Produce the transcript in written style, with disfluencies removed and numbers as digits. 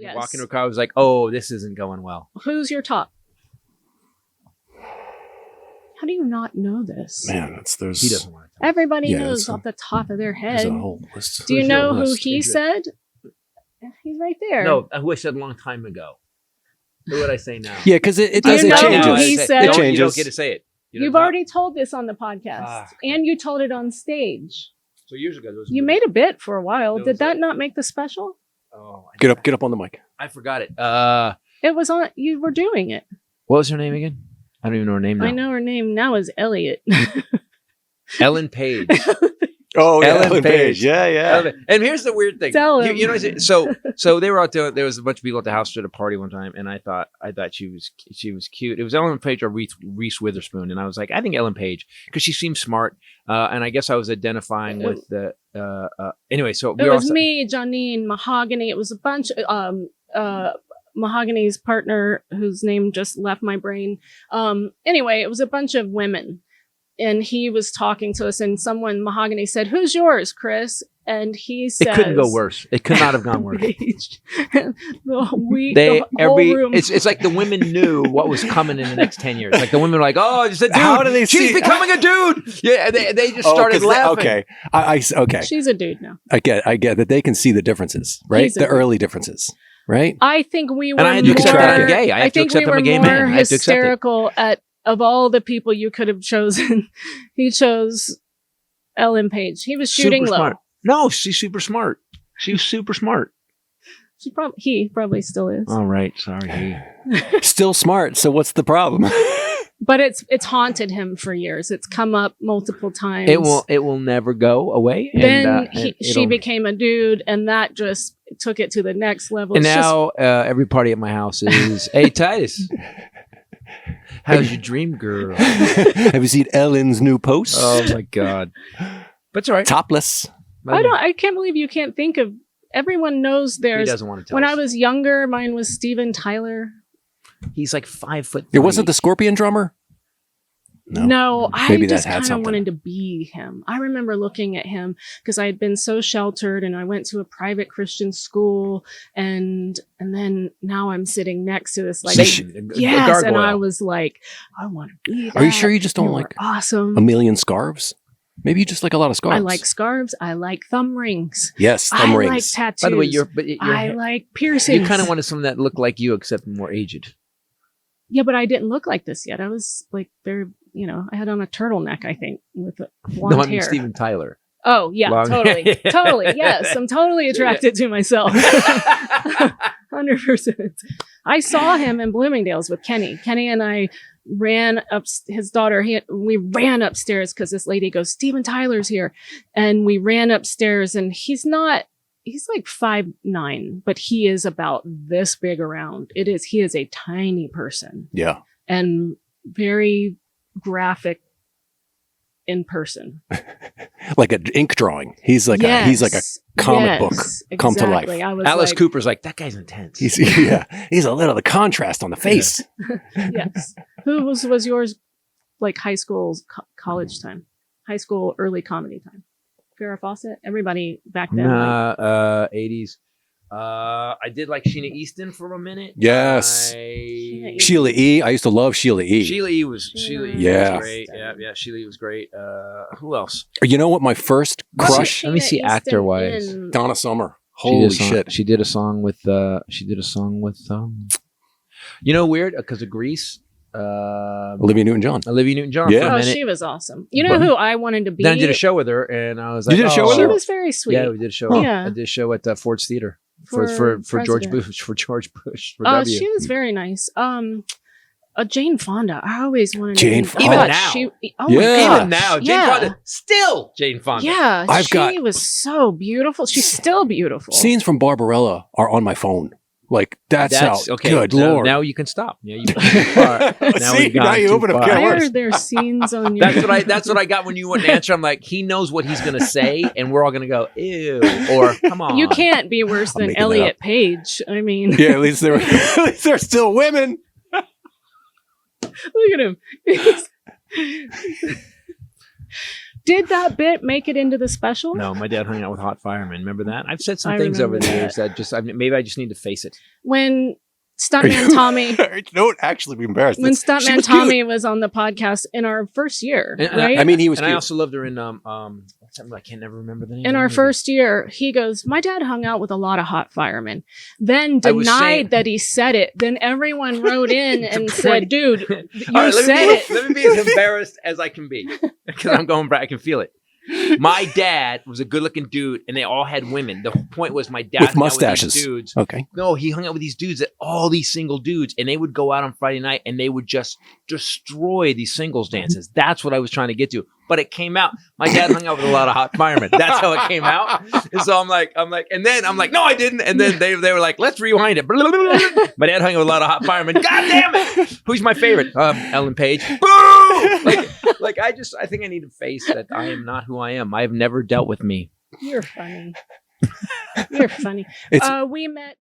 Yes. Walking to a car, I was like, oh, this isn't going well. Who's your top? How do you not know this? Man, there's He doesn't want to. Everybody Yeah, knows it's off the top of their there's head. a whole list. Do you Who's know your who list? he said? He's right there. No, who I said a long time ago. Who would I say now? Yeah, because it Do you does. It know who changes. he said? It You changes. don't get to say it. You've already told this on the podcast, Ah. and you told it on stage. So years ago, there was You made a bit for a while. There Did was that a- not make the special? Oh, Get up on the mic. I forgot it. It was on. You were doing it. What was her name again? I don't even know her name now. I know her name now is Elliot. Ellen Page. Oh, Ellen Ellen Page. Page. Yeah. And here's the weird thing. Tell him. You know, so they were out there. There was a bunch of people at the house at a party one time, and I thought she was cute. It was Ellen Page or Reese Witherspoon, and I was like, I think Ellen Page because she seems smart. And I guess I was identifying with the. Anyway, so It was me, Janine, Mahogany. It was a bunch. Mahogany's partner, whose name just left my brain. Anyway, it was a bunch of women. And he was talking to us, and Mahogany said, "Who's yours, Chris?" And he said, It couldn't go worse. It could not have gone worse. the whole room. It's like the women knew what was coming in the next 10 years. Like the women were like, "Oh, it's a dude. How do they She's see- becoming a dude." Yeah, they just started laughing. Okay. Okay. She's a dude now. I get that they can see the differences, right? He's a The dude. early differences, right? I think we were And I had to accept that more. I'm gay. I have to think accept we I'm a were gay more man. I have to accept it. hysterical at of all the people you could have chosen. He chose Ellen Page. He was shooting Super low. smart. No, she's super smart. She was super smart. He probably still is. All right, sorry. Still smart. So what's the problem? But it's haunted him for years. It's come up multiple times. It will never go away. Then And, she became a dude, and that just took it to the next level. And It's now every party at my house is, "Hey Titus, how's your dream girl?" Have you seen Ellen's new post? Oh my god! But it's all right. Topless. I can't believe you can't think of. Everyone knows He there's. doesn't want to tell When us. I was younger, mine was Steven Tyler. He's like 5'3". It wasn't the Scorpion drummer? No, Maybe I just that had kind of something. wanted to be him. I remember looking at him because I had been so sheltered, and I went to a private Christian school, and then now I'm sitting next to this like Satan, a yes, and gargoyle. I was like, I want to be that. Are you sure you just don't were like awesome? a million scarves? Maybe you just like a lot of scarves. I like scarves. I like thumb rings. Yes, thumb I rings. like tattoos. By the way, I like piercings. you kind of wanted someone that looked like you, except more aged. Yeah, but I didn't look like this yet. I was like very, I had on a turturtleneck, I think, with blonde No, I mean hair. Steven Tyler. Oh, yeah, Long- totally. Totally. Yes, I'm totally attracted to myself. 100%. I saw him in Bloomingdale's with Kenny. Kenny and I ran up his daughter. We ran upstairs because this lady goes, Steven Tyler's here. And we ran upstairs, and he's like 5'9", but he is about this big around. He is a tiny person Yeah. and very graphic in person. Like an ink drawing. He's like he's like a comic book come to life. I was Alice like, Cooper's like, that guy's intense. He's a little the contrast on the face. yes. Who was yours like high school, college time? High school, early comedy time? Farrah Fawcett? Everybody back then. 80s. I did like Sheena Easton for a minute. Yes. Sheena Sheila E. I used to love Sheila E. Sheila E was Yeah. great. Yeah, Sheila E was great. Who else? You know what my first crush? Let me see Sheena Easton actor-wise. in- Donna Summer. Holy shit. She did a song with weird because of Grease. Olivia Newton-John. Olivia Newton-John. Yeah. For a Oh, minute. she was awesome. You know who I wanted to be? Then I did a show with her, and I was like, You did a show with She her? was very sweet. Yeah, we did a show. Yeah. I did a show at Ford's Theater for For George president. Bush for Oh, W. she was very nice. Jane Fonda. I always wanted Jane to Fonda. Even God, now. oh my Yeah. God. Even now, Jane Yeah. Fonda, still Jane Fonda. Yeah, I've she got- was so beautiful. She's still beautiful. Scenes from Barbarella are on my phone. Like that's how okay. good now, Lord. Now you can stop. Yeah, you went too far. Now See, we've gone now you too open up far. can of Why worms. are there scenes on your? That's what I got when you wouldn't answer. I'm like, he knows what he's gonna say, and we're all gonna go ew or come on. You can't be worse I'm than making that Elliot up. Page. I mean, Yeah, at least they're still women. look at him. Did that bit make it into the special? No, my dad hung out with hot firemen. Remember that? I've said some things over the years that maybe I just need to face it. When Stuntman Tommy. Don't actually be embarrassed. When Stuntman Tommy was on the podcast in our first year, right? I mean, he was. And I also loved her in what's something I can't never remember the name. In our first year, he goes, "My dad hung out with a lot of hot firemen." Then denied that he said it. Then everyone wrote in and said, "Dude, you said it." Let me be as embarrassed as I can be because I'm going back. I can feel it. My dad was a good-looking dude, and they all had women. The whole point was my dad with mustaches. With these dudes. Okay. No, he hung out with these dudes, all these single dudes, and they would go out on Friday night, and they would just destroy these singles dances. That's what I was trying to get to. But it came out. My dad hung out with a lot of hot firemen. That's how it came out. And so I'm like, and then I'm like, no, I didn't. And then they were like, let's rewind it. My dad hung out with a lot of hot firemen. God damn it! Who's my favorite? Ellen Page. Boo! I think I need to face that I am not who I am. I have never dealt with me. You're funny. You're funny. We met